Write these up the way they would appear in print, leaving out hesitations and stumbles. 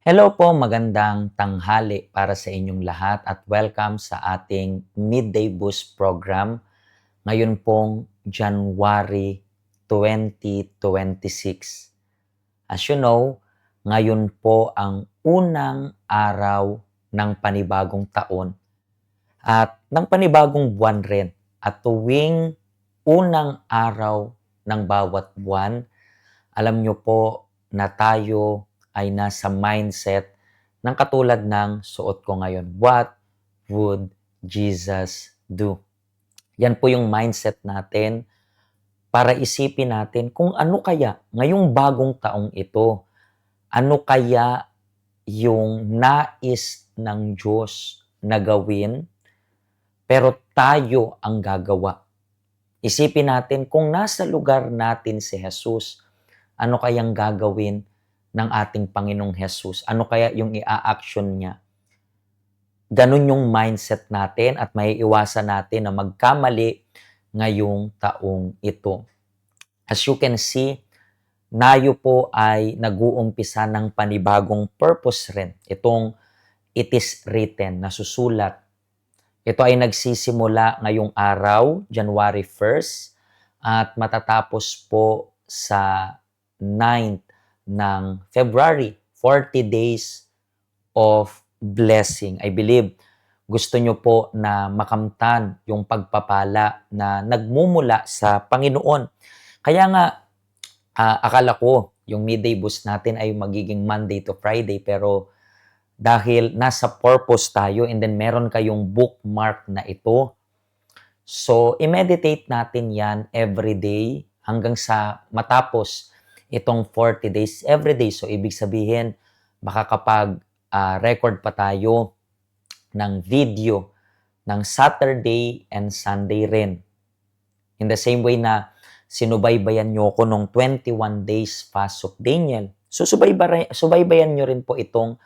Hello po, magandang tanghali para sa inyong lahat at welcome sa ating Midday Boost program ngayon pong January 2026. As you know, ngayon po ang unang araw ng panibagong taon at ng panibagong buwan rin. At tuwing unang araw ng bawat buwan, alam nyo po na tayo ay nasa mindset ng katulad ng suot ko ngayon. What would Jesus do? Yan po yung mindset natin para isipin natin kung ano kaya ngayong bagong taong ito, ano kaya yung nais ng Diyos na gawin, pero tayo ang gagawa. Isipin natin kung nasa lugar natin si Jesus, ano kayang gagawin ng ating Panginoong Jesus? Ano kaya yung i-a-action niya? Ganun yung mindset natin at maiiwasan natin na magkamali ngayong taong ito. As you can see, tayo po ay nag-uumpisa ng panibagong purpose rin. Itong it is written, nasusulat. Ito ay nagsisimula ngayong araw, January 1st, at matatapos po sa 9th ng February, 40 days of blessing. I believe gusto nyo po na makamtan yung pagpapala na nagmumula sa Panginoon. Kaya nga, akala ko yung midday boost natin ay magiging Monday to Friday, pero dahil nasa purpose tayo and then meron kayong bookmark na ito, so i-meditate natin yan every day hanggang sa matapos itong 40 days every day. So ibig sabihin, baka kapag record pa tayo ng video ng Saturday and Sunday rin. In the same way na sinubaybayan nyo ko nung 21 days fast of Daniel. So subaybayan nyo rin po itong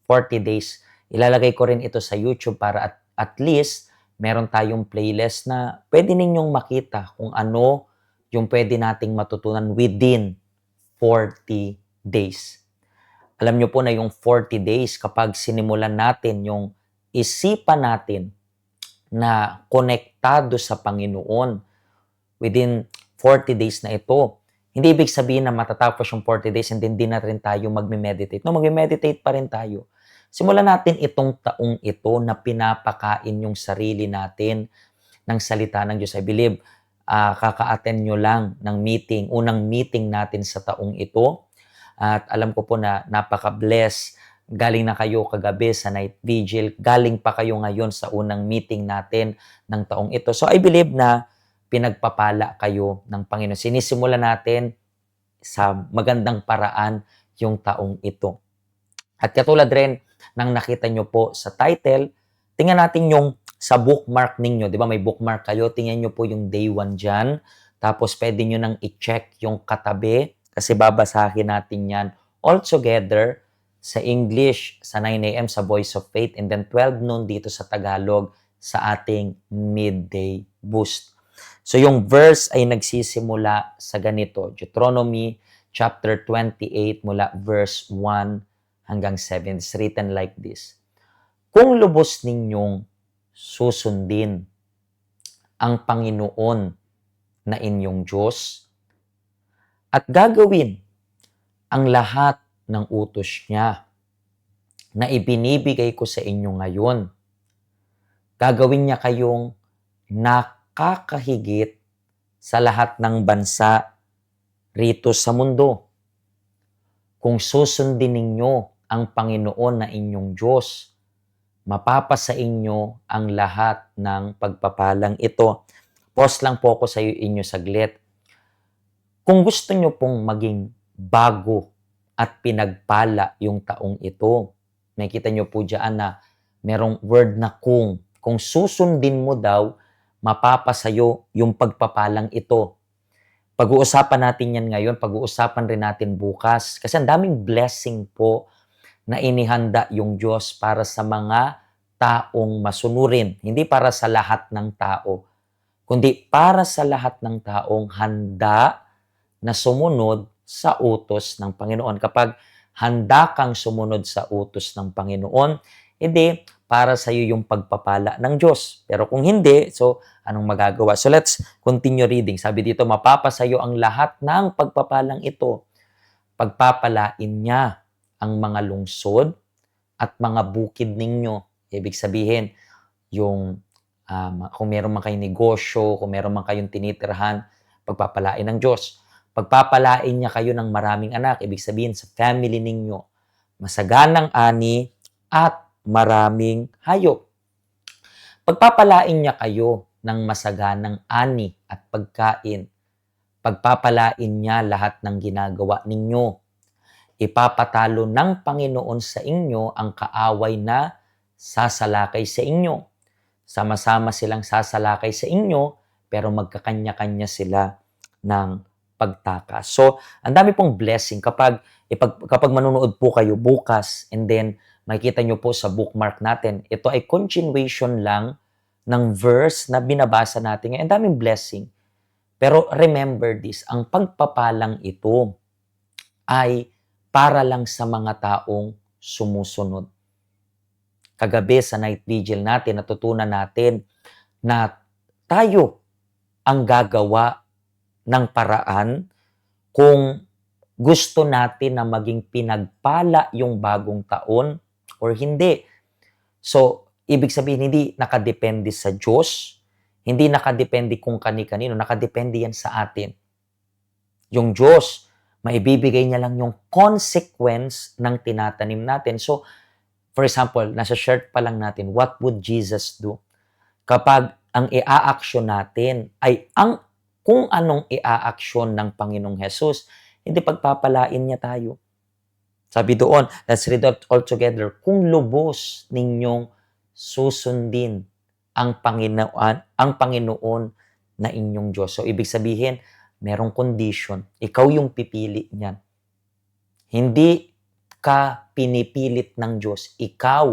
40 days. Ilalagay ko rin ito sa YouTube para at least meron tayong playlist na pwede ninyong makita kung ano yung pwede nating matutunan within 40 days. Alam nyo po na yung 40 days, kapag sinimulan natin yung isipan natin na konektado sa Panginoon within 40 days na ito, hindi ibig sabihin na matatapos yung 40 days and then di na rin tayo magme-meditate. No, magme-meditate pa rin tayo. Simulan natin itong taong ito na pinapakain yung sarili natin ng salita ng Diyos. I believe, kaka-attend nyo lang ng meeting, unang meeting natin sa taong ito. At alam ko po na napaka-bless. Galing na kayo kagabi sa night vigil. Galing pa kayo ngayon sa unang meeting natin ng taong ito. So I believe na pinagpapala kayo ng Panginoon. Sinisimula natin sa magandang paraan yung taong ito. At katulad rin ng nakita nyo po sa title, tingnan natin yung sa bookmark ninyo. Di ba may bookmark kayo? Tingnan nyo po yung day 1 dyan. Tapos pwede nyo nang i-check yung katabi kasi babasahin natin yan all together sa English sa 9 a.m. sa Voice of Faith and then 12 noon dito sa Tagalog sa ating Midday Boost. So yung verse ay nagsisimula sa ganito, Deuteronomy chapter 28 mula verse 1 hanggang 7. It's written like this. Kung lubos ninyong susundin ang Panginoon na inyong Diyos at gagawin ang lahat ng utos niya na ibinibigay ko sa inyo ngayon, gagawin niya kayong nakakahigit sa lahat ng bansa rito sa mundo. Kung susundin ninyo ang Panginoon na inyong Diyos, mapapasa inyo ang lahat ng pagpapalang ito. Pause lang po ako sa inyo saglit. Kung gusto nyo pong maging bago at pinagpala yung taong ito, nakikita nyo po dyan na merong word na kung. Kung susundin mo daw, mapapasayo yung pagpapalang ito. Pag-uusapan natin yan ngayon, pag-uusapan rin natin bukas. Kasi ang daming blessing po na inihanda yung Diyos para sa mga taong masunurin. Hindi para sa lahat ng tao, kundi para sa lahat ng taong handa na sumunod sa utos ng Panginoon. Kapag handa kang sumunod sa utos ng Panginoon, edi para sa iyo yung pagpapala ng Diyos. Pero kung hindi, so anong magagawa? So let's continue reading. Sabi dito, mapapasayo ang lahat ng pagpapalang ito. Pagpapalain niya ang mga lungsod at mga bukid ninyo. Ibig sabihin, yung kung meron man kayong negosyo, kung meron man kayong tinitirhan, pagpapalain ng Diyos. Pagpapalain niya kayo ng maraming anak, ibig sabihin sa family ninyo, masaganang ani at maraming hayop. Pagpapalain niya kayo ng masaganang ani at pagkain. Pagpapalain niya lahat ng ginagawa ninyo. Ipapatalo ng Panginoon sa inyo ang kaaway na sasalakay sa inyo. Sama-sama silang sasalakay sa inyo, pero magkakanya-kanya sila ng pagtakas. So, ang dami pong blessing kapag manonood po kayo bukas and then makikita nyo po sa bookmark natin, ito ay continuation lang ng verse na binabasa natin ngayon. Ang daming blessing. Pero remember this, ang pagpapalang ito ay para lang sa mga taong sumusunod. Kagabi sa night vigil natin, natutunan natin na tayo ang gagawa ng paraan kung gusto natin na maging pinagpala yung bagong taon or hindi. So, ibig sabihin, hindi nakadepende sa Diyos, hindi nakadepende kung kani-kanino, nakadepende yan sa atin. Yung Diyos, maibibigay niya lang yung consequence ng tinatanim natin. So, for example, nasa shirt pa lang natin, what would Jesus do? Kapag ang i-a-action natin ay kung anong i-a-action ng Panginoong Jesus, hindi pagpapalain niya tayo. Sabi doon, let's read it all together, kung lubos ninyong susundin ang Panginoon na inyong Diyos. So, ibig sabihin, merong condition. Ikaw yung pipili niyan. Hindi ka pinipilit ng Diyos. Ikaw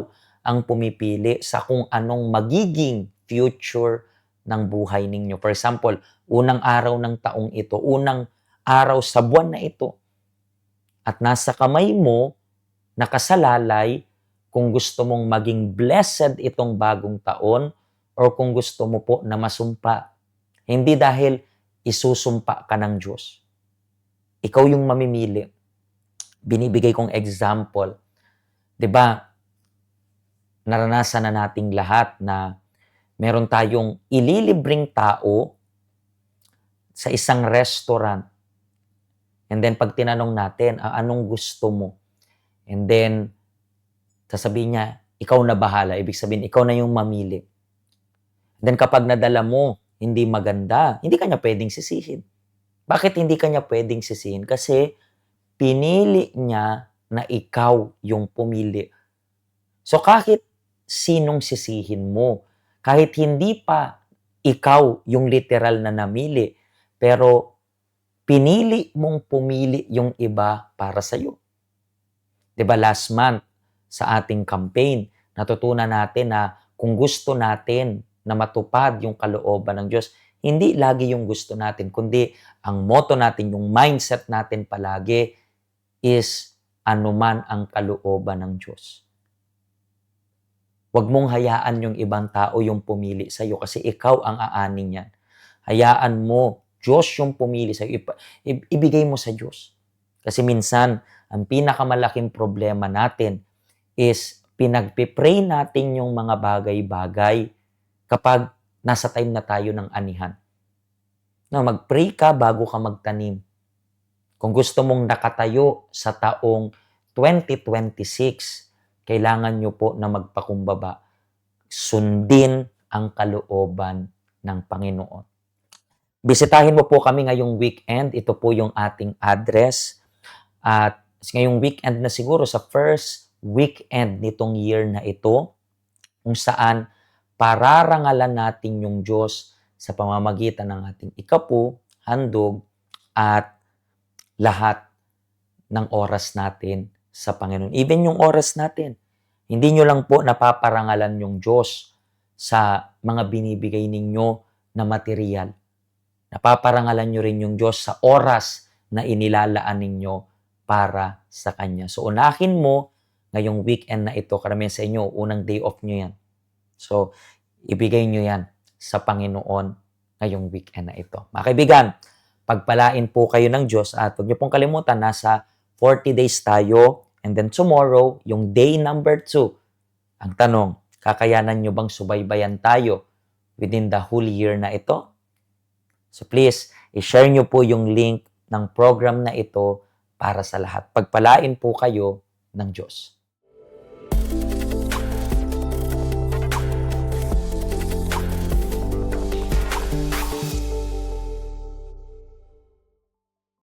ang pumipili sa kung anong magiging future ng buhay ninyo. For example, unang araw ng taong ito, unang araw sa buwan na ito, at nasa kamay mo, nakasalalay, kung gusto mong maging blessed itong bagong taon, or kung gusto mo po na masumpa. Hindi dahil isusumpa ka ng Diyos. Ikaw yung mamimili. Binibigay kong example. 'Di ba? Naranasan na nating lahat na meron tayong ililibreng tao sa isang restaurant. And then pag tinanong natin, anong gusto mo? And then sasabihin niya, ikaw na bahala. Ibig sabihin, ikaw na yung mamili. And then kapag nadala mo, hindi maganda, hindi kanya pwedeng sisihin. Bakit hindi kanya pwedeng sisihin? Kasi pinili niya na ikaw yung pumili. So kahit sinong sisihin mo, kahit hindi pa ikaw yung literal na namili, pero pinili mong pumili yung iba para sa'yo. 'Di ba last month sa ating campaign, natutunan natin na kung gusto natin na matupad yung kalooban ng Diyos, hindi lagi yung gusto natin, kundi ang motto natin, yung mindset natin palagi is anuman ang kalooban ng Diyos. Huwag mong hayaan yung ibang tao yung pumili sa iyo kasi ikaw ang aanin niyan. Hayaan mo, Diyos yung pumili sa iyo. Ibigay mo sa Diyos. Kasi minsan, ang pinakamalaking problema natin is pinagpipray natin yung mga bagay-bagay kapag nasa time na tayo ng anihan. No, mag-pray ka bago ka magtanim. Kung gusto mong nakatayo sa taong 2026, kailangan nyo po na magpakumbaba. Sundin ang kalooban ng Panginoon. Bisitahin mo po kami ngayong weekend. Ito po yung ating address. At ngayong weekend na siguro sa first weekend nitong year na ito, kung saan pararangalan natin yung Diyos sa pamamagitan ng ating ikapu, handog, at lahat ng oras natin sa Panginoon. Even yung oras natin. Hindi nyo lang po napaparangalan yung Diyos sa mga binibigay ninyo na material. Napaparangalan nyo rin yung Diyos sa oras na inilalaan ninyo para sa Kanya. So, unahin mo ngayong weekend na ito. Karamihan sa inyo, unang day off nyo yan. So, ibigay nyo yan sa Panginoon ngayong weekend na ito. Mga kaibigan, pagpalain po kayo ng Diyos at huwag nyo pong kalimutan, nasa 40 days tayo and then tomorrow, yung day number 2. Ang tanong, kakayanan nyo bang subaybayan tayo within the whole year na ito? So please, i-share nyo po yung link ng program na ito para sa lahat. Pagpalain po kayo ng Diyos.